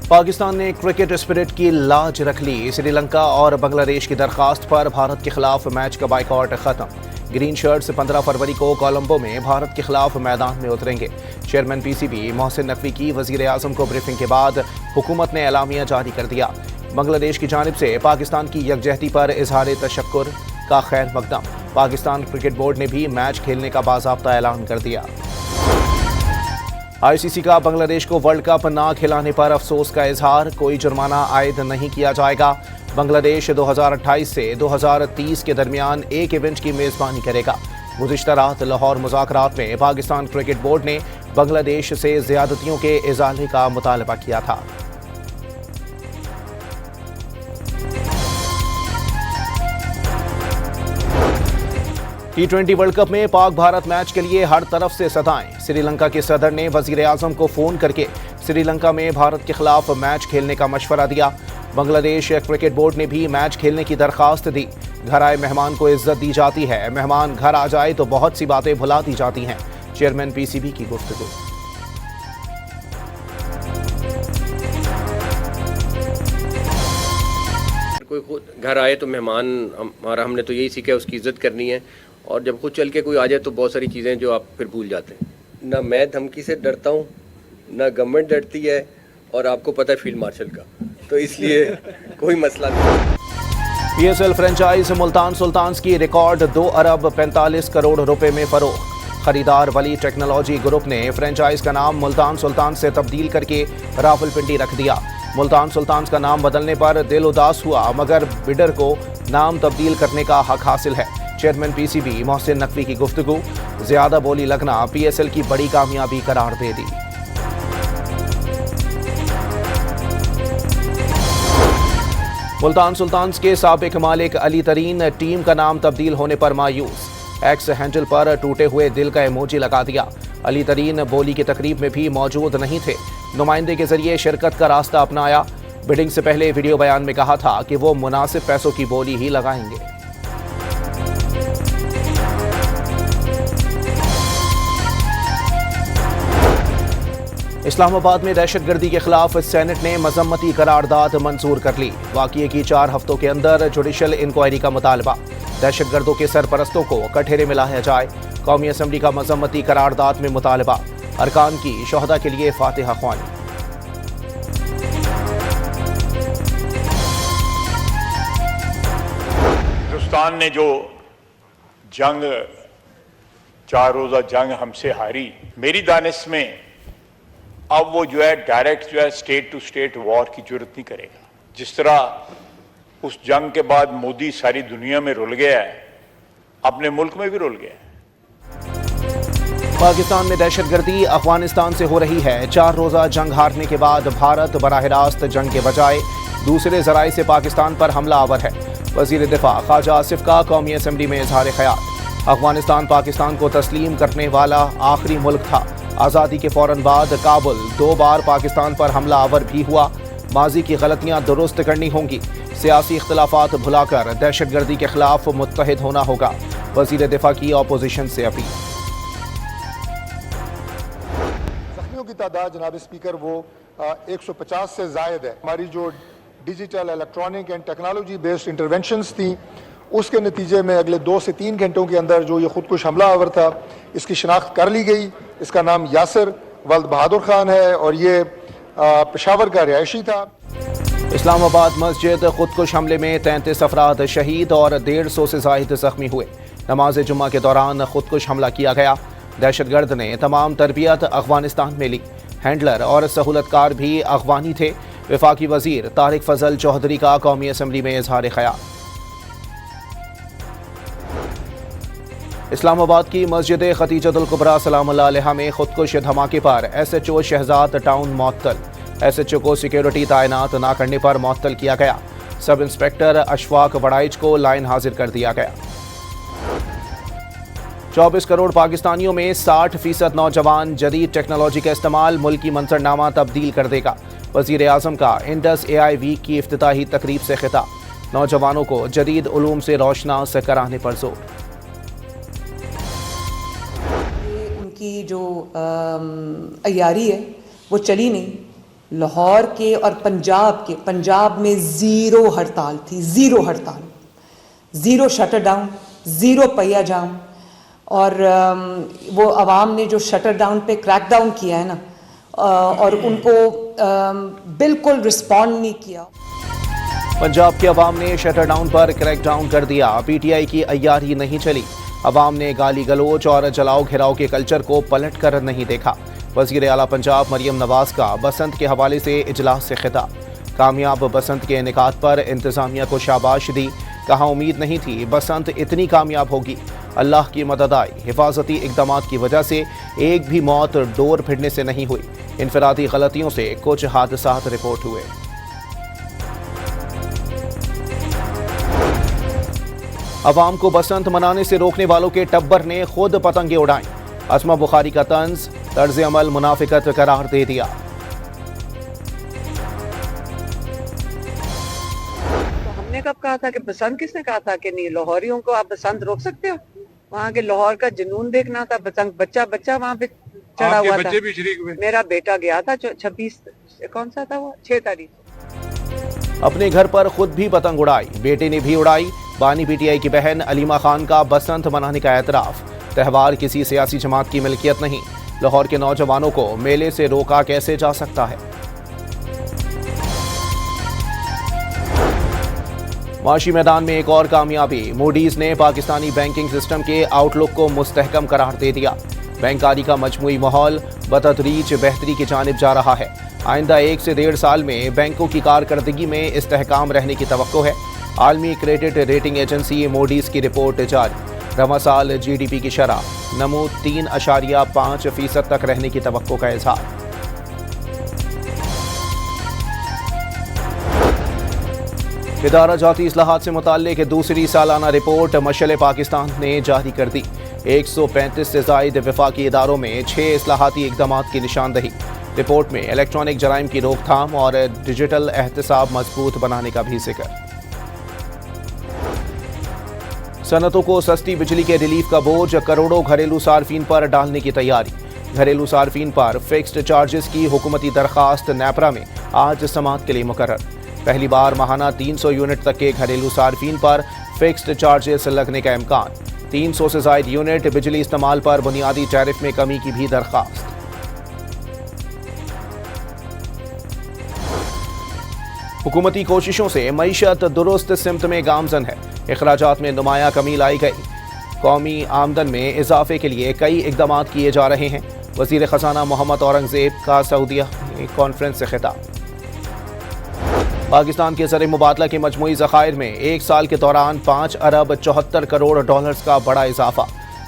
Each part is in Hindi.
पाकिस्तान ने क्रिकेट स्पिरिट की लाज रख ली। श्रीलंका और बांग्लादेश की दरखास्त पर भारत के खिलाफ मैच का बाइकआउट खत्म। ग्रीन शर्ट्स 15 फरवरी को कोलंबो में भारत के खिलाफ मैदान में उतरेंगे। चेयरमैन पीसीबी मोहसिन नकवी की वजीर आजम को ब्रीफिंग के बाद हुकूमत ने एलामिया जारी कर दिया। बांग्लादेश की जानिब से पाकिस्तान की यकजहती पर इजहार तशक्कुर का खैर मकदम। पाकिस्तान क्रिकेट बोर्ड ने भी मैच खेलने का बाज़ाब्ता ऐलान कर दिया। आईसीसी का बांग्लादेश को वर्ल्ड कप ना खिलाने पर अफसोस का इजहार। कोई जुर्माना आयद नहीं किया जाएगा। बांग्लादेश 2028 से 2030 के दरमियान एक इवेंट की मेजबानी करेगा। गुज़िश्ता रात लाहौर मुज़ाकरात में पाकिस्तान क्रिकेट बोर्ड ने बांग्लादेश से ज़्यादतियों के इजाले का मुतालबा किया था। T20 वर्ल्ड कप में पाक भारत मैच के लिए हर तरफ से सदाएं। श्रीलंका के सदर ने वजीर आजम को फोन करके श्रीलंका में भारत के खिलाफ मैच खेलने का मशवरा दिया। बांग्लादेश क्रिकेट बोर्ड ने भी मैच खेलने की दरखास्त दी। घर आए मेहमान को इज्जत दी जाती है, मेहमान घर आ जाए तो बहुत सी बातें भुला दी जाती हैं। चेयरमैन पीसीबी की गुफ्तगू। कोई खुद घर आए तो मेहमान हमारा, हमने तो यही सीखा है उसकी इज्जत करनी है। और जब खुद चल के कोई आ जाए तो बहुत सारी चीज़ें जो आप फिर भूल जाते हैं। ना मैं धमकी से डरता हूँ, ना गवर्नमेंट डरती है, और आपको पता है फील्ड मार्शल का, तो इसलिए कोई मसला नहीं। पीएसएल फ्रेंचाइज मुल्तान सुल्तान्स की रिकॉर्ड 2 अरब 45 करोड़ रुपए में फरोख्त। खरीदार वली टेक्नोलॉजी ग्रुप ने फ्रेंचाइज का नाम मुल्तान सुल्तान से तब्दील करके रावलपिंडी रख दिया। मुल्तान सुल्तान्स का नाम बदलने पर दिल उदास हुआ, मगर बिडर को नाम तब्दील करने का हक हासिल है। चेयरमैन पीसीबी मोहसिन नकवी की गुफ्तगू। ज्यादा बोली लगना पीएसएल की बड़ी कामयाबी करार दे दी। मुल्तान सुल्तान्स के साबिक मालिक अली तरीन टीम का नाम तब्दील होने पर मायूस। एक्स हैंडल पर टूटे हुए दिल का इमोजी लगा दिया। अली तरीन बोली की तकरीब में भी मौजूद नहीं थे। नुमाइंदे के जरिए शिरकत का रास्ता अपनाया। बिडिंग से पहले वीडियो बयान में कहा था कि वो मुनासिब पैसों की बोली ही लगाएंगे। इस्लामाबाद में दहशतगर्दी के खिलाफ सेनेट ने मजम्मती करारदाद मंजूर कर ली। वाक़ये की 4 हफ्तों के अंदर जुडिशल इंक्वायरी का मुतालबा। दहशतगर्दों के सरपरस्तों को कठघरे में लाया जाए। कौमी असम्बली का मजम्मती करारदाद में मुतालबा। अरकान की शोहदा के लिए फातिहा ख्वानी। हिंदुस्तान ने जो जंग 4 रोज़ा जंग हमसे हारी, मेरी दानिश में अब वो जो है डायरेक्ट जो है स्टेट टू स्टेट वॉर की जरूरत नहीं करेगा। जिस तरह उस जंग के बाद मोदी सारी दुनिया में रुल गया है, अपने मुल्क में भी रुल गया है। पाकिस्तान में दहशतगर्दी अफगानिस्तान से हो रही है। 4 रोज़ा जंग हारने के बाद भारत बराह रास्त जंग के बजाय दूसरे जराए से पाकिस्तान पर हमला आवर है। वजीर दिफा ख्वाजा आसिफ का कौमी असम्बली में इजहार ख्याल। अफगानिस्तान पाकिस्तान को तस्लीम करने वाला आखिरी मुल्क था। आज़ादी के फौरन बाद काबुल 2 बार पाकिस्तान पर हमला आवर भी हुआ। माजी की गलतियां दुरुस्त करनी होंगी। सियासी इख्तलाफात भुलाकर दहशतगर्दी के खिलाफ मुत्तहिद होना होगा। वजीर दिफा की अपोजिशन से अपील। जख्मियों की तादाद जनाब स्पीकर वो 150 से जायद है। हमारी जो digital electronic and technology based interventions थी, उसके नतीजे में अगले 2 से 3 घंटों के अंदर जो ये खुदकुश हमला आवर था, इसकी शिनाख्त कर ली गई। इसका नाम यासिर वल्द बहादुर खान है और ये पेशावर का रिहायशी था। इस्लामाबाद मस्जिद खुदकुश हमले में 33 अफराद शहीद और 150 से जायद जख्मी हुए। नमाज जुम्मा के दौरान खुदकुश हमला किया गया। दहशतगर्द ने तमाम तरबियत अफगानिस्तान में ली। हैंडलर और सहूलतकार भी अफगानी थे। वफाकी वजीर तारिक फजल चौधरी का कौमी असम्बली में इजहार ख्याल। इस्लामाबाद की मस्जिद खतीजतुल कुबरा सलामुल्लाह अलैहा में खुदकुश धमाके पर SHO शहजाद टाउन मुअत्तल। SHO को सिक्योरिटी तैनात न करने पर मुअत्तल किया गया। सब इंस्पेक्टर अशफाक वड़ाइच को लाइन हाजिर कर दिया गया। 24 करोड़ पाकिस्तानियों में 60% नौजवान जदीद टेक्नोलॉजी का इस्तेमाल मुल्की मंजरनामा तब्दील कर देगा। वजीर आजम का इंडस AI वीक की इफ्तिताही तकरीब से खिताब। नौजवानों को जदीद उलूम से रोशनास कराने पर जोर। की जो अय्यारी है वो चली नहीं, लाहौर के और पंजाब में ज़ीरो हड़ताल थी, ज़ीरो हड़ताल, ज़ीरो शटर डाउन, ज़ीरो पहिया जाम। और वो आवाम ने जो शटर डाउन पे क्रैक डाउन किया है ना, और उनको बिल्कुल रिस्पॉन्ड नहीं किया। पंजाब के अवाम ने शटर डाउन पर क्रैक डाउन कर दिया। पीटीआई की अय्यारी नहीं चली। अवाम ने गाली गलोच और जलाओ घिराव के कल्चर को पलट कर नहीं देखा। वज़ीर आला पंजाब मरियम नवाज का बसंत के हवाले से इजलास से खिताब। कामयाब बसंत के इनेकाद पर इंतजामिया को शाबाश दी। कहा उम्मीद नहीं थी बसंत इतनी कामयाब होगी। अल्लाह की मदद आई। हिफाजती इक़दामात की वजह से एक भी मौत डोर फिरने से नहीं हुई। इनफरादी गलतियों से कुछ हादसात रिपोर्ट हुए। अवाम को बसंत मनाने से रोकने वालों के टब्बर ने खुद पतंगे उड़ाई। अस्मा बुखारी का तर्ज अमल मुनाफिकत करार दे दिया। तो हमने कब कहा था कि बसंत, किसने कहा था कि नहीं लाहौरियों को आप बसंत रोक सकते हो? वहाँ के लाहौर का जुनून देखना था। बसंत बच्चा वहाँ पे चढ़ा हुआ था। भी शरीक हुए। मेरा बेटा गया था 26 कौन सा था वो 6 तारीख। अपने घर पर खुद भी पतंग उड़ाई, बेटे ने भी उड़ाई। बानी पीटीआई की बहन अलीमा खान का बसंत मनाने का एतराफ। त्यौहार किसी सियासी जमात की मिल्कियत नहीं। लाहौर के नौजवानों को मेले से रोका कैसे जा सकता है? माशी मैदान में एक और कामयाबी। मूडीज ने पाकिस्तानी बैंकिंग सिस्टम के आउटलुक को मुस्तहकम करार दे दिया। बैंकारी का मजमूई माहौल बतदरीज बेहतरी की जानिब जा रहा है। आइंदा 1 से 1.5 साल में बैंकों की कारकर्दगी में इस्तेहकाम रहने की तवक्को है। आलमी क्रेडिट रेटिंग एजेंसी मूडीज की रिपोर्ट जारी। रवा साल GDP की शरह नमू 3.5% तक रहने की तवक्को का इजहार। इदारा जाती इस्लाहात से मुताल्लिक दूसरी सालाना रिपोर्ट मशअल पाकिस्तान ने जारी कर दी। 135 से जायद वफाकी इदारों में 6 इस्लाहाती इक़दामात की निशानदही। रिपोर्ट में इलेक्ट्रॉनिक जराइम की रोकथाम और डिजिटल एहतसाब मजबूत बनाने का भी जिक्र। सनतों को सस्ती बिजली के रिलीफ का बोझ करोड़ों घरेलू सार्फिन पर डालने की तैयारी। घरेलू सार्फिन पर फिक्स्ड चार्जेस की हुकूमती दरखास्त नेपरा में आज समाअत के लिए मुकर्रर। पहली बार माहाना 300 यूनिट तक के घरेलू सार्फिन पर फिक्स्ड चार्जेस लगने का इम्कान। 300 से जायद यूनिट बिजली इस्तेमाल पर बुनियादी टैरिफ में कमी की भी दरखास्त। हुकूमती कोशिशों से मईशत दुरुस्त सिमत में गामजन है। इखराजात में नुमाया कमी लाई गई। कौमी आमदन में इजाफे के लिए कई इक़दामात किए जा रहे हैं। वज़ीर ख़जाना मोहम्मद औरंगज़ेब का सऊदीया में कॉन्फ्रेंस से खिताब। पाकिस्तान के ज़र मुबादला के मजमूई ज़खायर में 1 साल के दौरान 5 अरब 74 करोड़ डॉलर्स का बड़ा इजाफा।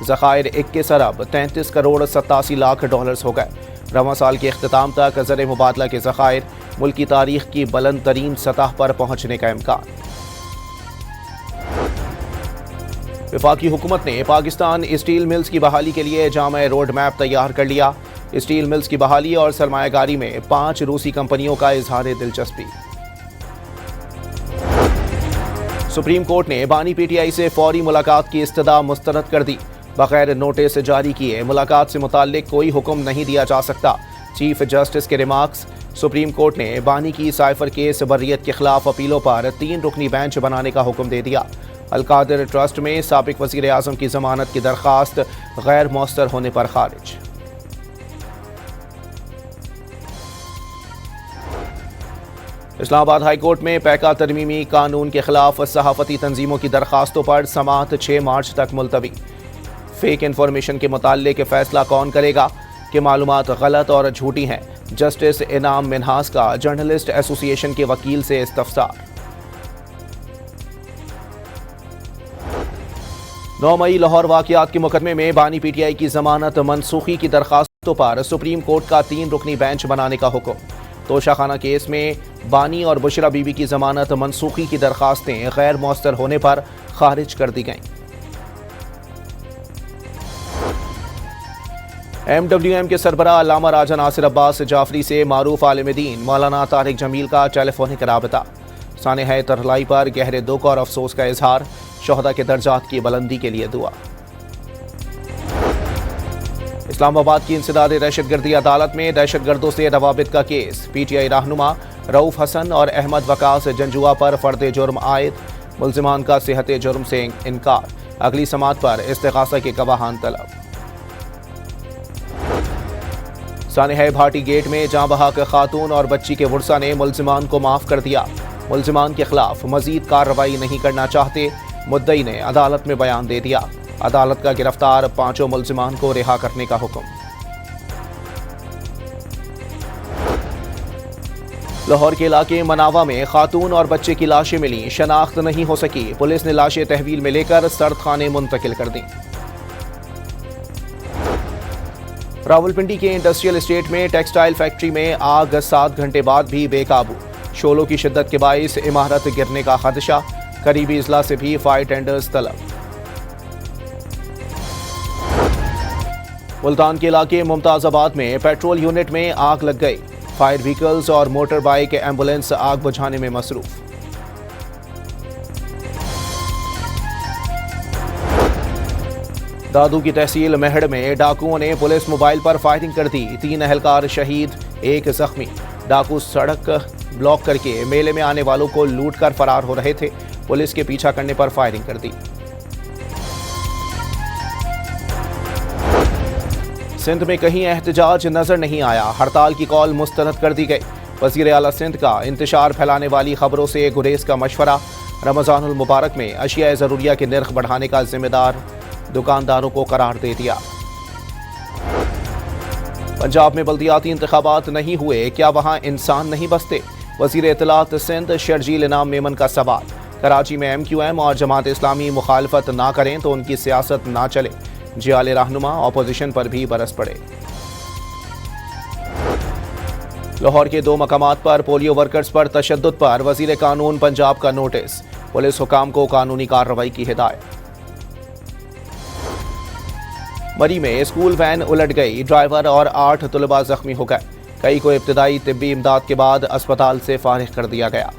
ज़खायर 21 अरब 33 करोड़ 87 लाख डॉलर्स हो गए। रवां साल के अख्तिताम तक ज़र मुबादला के ज़खायर मुल्की तारीख की बुलंद तरीन सतह पर पहुंचने का इम्कान। वफाकी हुकूमत ने पाकिस्तान स्टील मिल्स की बहाली के लिए जामा रोड मैप तैयार कर लिया। स्टील मिल्स की बहाली और सरमायागारी में 5 रूसी कंपनियों का इजहार दिलचस्पी। सुप्रीम कोर्ट ने बानी पीटीआई से फौरी मुलाकात की इस्तदा मुस्तरद कर दी। बगैर नोटिस जारी किए मुलाकात से मुताल्लिक कोई हुक्म नहीं दिया जा सकता। चीफ जस्टिस के रिमार्क्स। सुप्रीम कोर्ट ने बानी की साइफर केस बर्रियत के खिलाफ अपीलों पर 3 रुकनी बेंच बनाने का हुक्म दे दिया। अलकादिर ट्रस्ट में साबिक वज़ीर आज़म की जमानत की दरख्वास्त गैर मौसर होने पर खारिज। इस्लामाबाद हाई कोर्ट में पैका तरमीमी कानून के खिलाफ सहाफ़ती तंजीमों की दरखास्तों पर समाअत 6 मार्च तक मुलतवी। फेक इन्फॉर्मेशन के मुताल्लिक फैसला कौन करेगा कि मालूमात गलत और झूठी हैं। जस्टिस इनाम मिनहास का जर्नलिस्ट एसोसिएशन के वकील से इस्तफसार। 9 मई लाहौर वाक़ियात के मुकदमे में बानी पीटीआई की जमानत मनसूखी की दरखास्तों पर सुप्रीम कोर्ट का 3 रुकनी बेंच बनाने का हुक्म। तोशाखाना केस में बानी और बुशरा बीबी की जमानत मनसूखी की दरखास्तें गैर मौसर होने पर खारिज कर दी गईं। MWM के सरबराह अल्लामा राजा नासिर अब्बास जाफरी से मारूफ आलिम दीन मौलाना तारिक जमील का टेलीफोनिक राबता। सानेह तरलाई पर गहरे दुख और अफसोस का इजहार। शोहदा के दर्जात की बुलंदी के लिए दुआ। इस्लामाबाद की इंसदादी दहशतगर्दी अदालत में दहशतगर्दों से रवाबित का केस। पीटीआई रहनुमा रऊफ हसन और अहमद वकास जंजुआ पर फर्द जुर्म आयद। मुल्जिमान का सेहत जुर्म से इनकार। अगली समात पर इस्तिगासा के गवाहान तलब। सानेहा भाटी गेट में जाँ बहक खातून और बच्ची के वर्सा ने मुल्जिमान को माफ कर दिया। मुल्जिमान के खिलाफ मजीद कार्रवाई नहीं करना चाहते मुद्दई ने अदालत में बयान दे दिया। अदालत का गिरफ्तार 5 मुल्जिमान को रिहा करने का हुक्म। लाहौर के इलाके मनावा में खातून और बच्चे की लाशें मिली, शनाख्त नहीं हो सकी। पुलिस ने लाशें तहवील में लेकर सर्द खाने मुंतकिल कर दी। रावलपिंडी के इंडस्ट्रियल एस्टेट में टेक्सटाइल फैक्ट्री में आग 7 घंटे बाद भी बेकाबू। शोलों की शिद्दत के बाइस इमारत गिरने का खदशा। करीबी इजला से भी फायर टेंडर्स तलब। मुल्तान के इलाके मुमताजाबाद में पेट्रोल यूनिट में आग लग गई। फायर व्हीकल्स और मोटर बाइक एम्बुलेंस आग बुझाने में मसरूफ। दादू की तहसील मेहड़ में डाकुओं ने पुलिस मोबाइल पर फायरिंग कर दी। 3 अहलकार शहीद, 1 जख्मी। डाकू सड़क ब्लॉक करके मेले में आने वालों को लूट कर फरार हो रहे थे। पुलिस के पीछा करने पर फायरिंग कर दी। सिंध में कहीं एहतजाज नजर नहीं आया। हड़ताल की कॉल मुस्तरद कर दी गई। वज़ीर आला सिंध का इंतशार फैलाने वाली खबरों से गुरेज का मशवरा। रमज़ानुल मुबारक में अशिया ज़रूरिया के निर्ख बढ़ाने का जिम्मेदार दुकानदारों को करार दे दिया। पंजाब में बल्दियाती इंतखाबात नहीं हुए, क्या वहां इंसान नहीं बसते? वज़ीर इत्तलात सिंध शर्जील इनाम मेमन का सवाल। कराची में MQM और जमात इस्लामी मुखालफत ना करें तो उनकी सियासत ना चले। जियाले रहनुमा अपोजिशन पर भी बरस पड़े। लाहौर के 2 मकामात पर पोलियो वर्कर्स पर तशद्दुद पर वज़ीर कानून पंजाब का नोटिस। पुलिस हुकाम को कानूनी कार्रवाई की हिदायत। मरी में स्कूल वैन उलट गई, ड्राइवर और 8 तलबा जख्मी हो गए। कई को इब्तदाई तिब्बी इमदाद के बाद अस्पताल से फारिग कर दिया गया।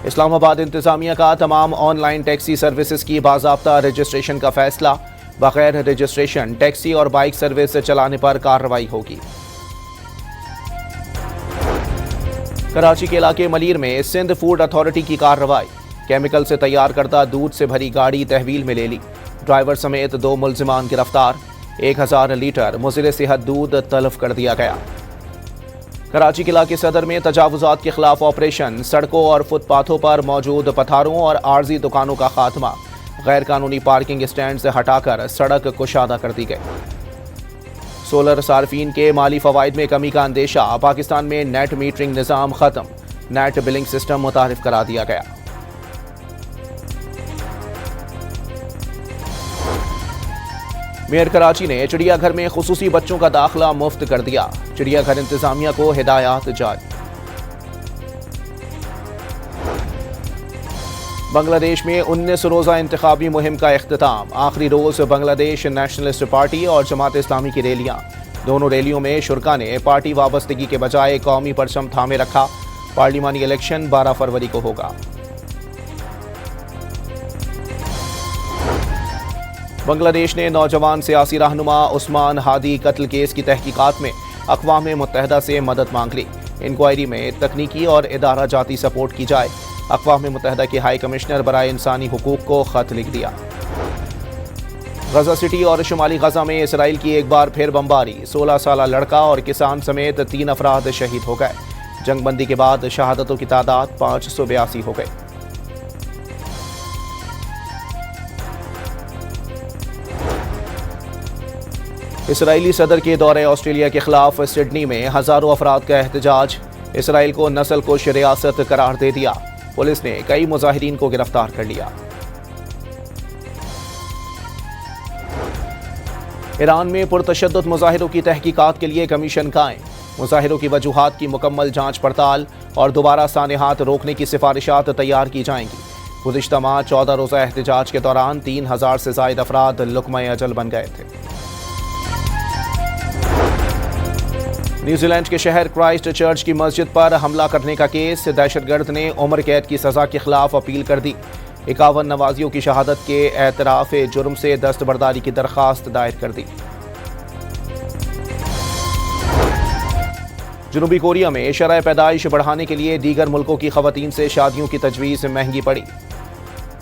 इस्लामाबाद इंतजामिया का तमाम ऑनलाइन टैक्सी सर्विसेज की बाज़ाब्ता रजिस्ट्रेशन का फैसला। बगैर रजिस्ट्रेशन टैक्सी और बाइक सर्विस चलाने पर कार्रवाई होगी। कराची के इलाके मलीर में सिंध फूड अथॉरिटी की कार्रवाई। केमिकल से तैयार करता दूध से भरी गाड़ी तहवील में ले ली। ड्राइवर समेत 2 मुल्जिमान गिरफ्तार। 1000 लीटर मुज़िर सेहत दूध तलब कर दिया गया। कराची के इलाके सदर में तजावुजात के खिलाफ ऑपरेशन। सड़कों और फुटपाथों पर मौजूद पथारों और आर्जी दुकानों का खात्मा। गैर कानूनी पार्किंग स्टैंड से हटाकर सड़क कुशादा कर दी गई। सोलर सार्फिन के माली फवाइद में कमी का अंदेशा। पाकिस्तान में नेट मीटरिंग निज़ाम खत्म। नेट बिलिंग सिस्टम मुतारिफ करा दिया गया। मेयर कराची ने चिड़ियाघर में खुसूसी बच्चों का दाखिला मुफ्त कर दिया। चिड़ियाघर इंतजामिया को हिदायत जारी। बांग्लादेश में 19 रोज़ा इंतखाबी मुहिम का इख्तिताम। आखिरी रोज़ बांग्लादेश नेशनलिस्ट पार्टी और जमात इस्लामी की रैलियां। दोनों रैलियों में शुरका ने पार्टी वाबस्तगी के बजाय कौमी परचम थामे रखा। पार्लिमानी इलेक्शन 12 फरवरी को होगा। बांग्लादेश ने नौजवान सियासी रहनुमा उस्मान हादी कत्ल केस की तहकीकात में अक़वाम मुत्तहिदा से मदद मांग ली। इंक्वायरी में तकनीकी और इदारा जाती सपोर्ट की जाए। अक़वाम मुत्तहिदा के हाई कमिश्नर बराए इंसानी हुकूक को ख़त लिख दिया। गजा सिटी और शुमाली गजा में इसराइल की एक बार फिर बमबारी। 16 साला लड़का और किसान समेत 3 अफराद शहीद हो गए। जंगबंदी के बाद शहादतों की तादाद 582 हो गई। इसराइली सदर के दौरे ऑस्ट्रेलिया के खिलाफ सिडनी में हजारों अफराद का एहतजाज। इसराइल को नस्ल कुश रियासत करार दे दिया। पुलिस ने कई मुजाहिरीन को गिरफ्तार कर लिया। ईरान में पुरतशद्दुद मुजाहिरों की तहकीकात के लिए कमीशन कायम। मुजाहिरों की वजूहात की मुकम्मल जांच पड़ताल और दोबारा सानेहात रोकने की सिफारिशात तैयार की जाएंगी। गुज़िश्ता माह 14 रोज़ा एहतजाज के दौरान 3000 से ज़ायद अफराद लुक़्मा अजल बन गए थे। न्यूजीलैंड के शहर क्राइस्ट चर्च की मस्जिद पर हमला करने का केस। दहशतगर्द ने उम्र कैद की सजा के खिलाफ अपील कर दी। 51 नवाजियों की शहादत के एतराफ़ जुर्म से दस्तबरदारी की दरख्वास्त दायर कर दी। जनूबी कोरिया में शरह पैदाइश बढ़ाने के लिए दीगर मुल्कों की खवातीन से शादियों की तजवीज़ महंगी पड़ी।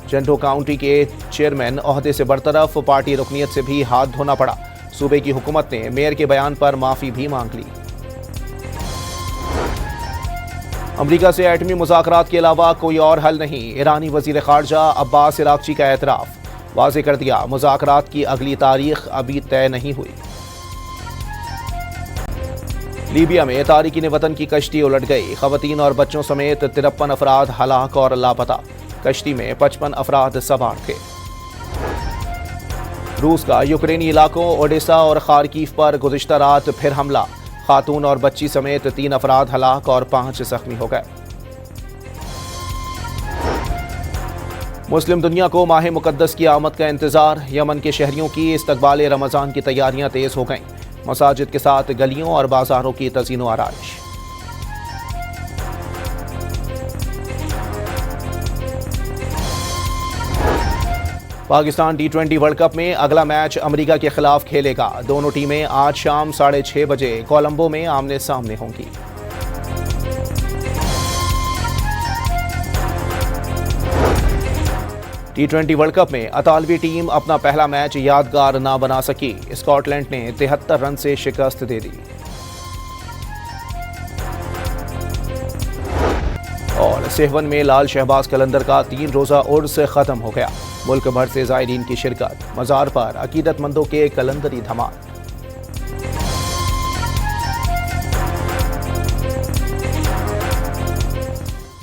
जेंटो काउंटी के चेयरमैन ओहदे से बरतरफ, पार्टी रुकनियत से भी हाथ धोना पड़ा। सूबे की हुकूमत ने मेयर के बयान पर माफ़ी भी मांग ली। अमरीका से एटमी मुज़ाकरात के अलावा कोई और हल नहीं। ईरानी वज़ीर ख़ारजा अब्बास इराक़ची का एतराफ़, वाज़ेह कर दिया मुज़ाकरात की अगली तारीख अभी तय नहीं हुई। लीबिया में तारिकीन वतन की कश्ती उलट गई। खवातीन और बच्चों समेत 53 अफराद हलाक और लापता। कश्ती में 55 अफराद सवार थे। रूस का यूक्रेनी इलाकों ओडेसा और खारकीव पर गुज़िश्ता रात फिर हमला। खातून और बच्ची समेत 3 अफराद हलाक और 5 जख्मी हो गए। मुस्लिम दुनिया को माह मुकद्दस की आमद का इंतजार। यमन के शहरियों की इस्तकबाल रमज़ान की तैयारियां तेज हो गईं। मसाजिद के साथ गलियों और बाजारों की तज़ीनो आराइश। पाकिस्तान T20 वर्ल्ड कप में अगला मैच अमेरिका के खिलाफ खेलेगा। दोनों टीमें आज शाम 6:30 बजे कोलंबो में आमने सामने होंगी। T20 वर्ल्ड कप में अतालवी टीम अपना पहला मैच यादगार ना बना सकी। स्कॉटलैंड ने 73 रन से शिकस्त दे दी। और सेहवन में लाल शहबाज कलंदर का 3 रोज़ा उर्स खत्म हो गया। मुल्क भर से ज़ायरीन की शिरकत। मज़ार पर अकीदतमंदों के कलंदरी धमाल।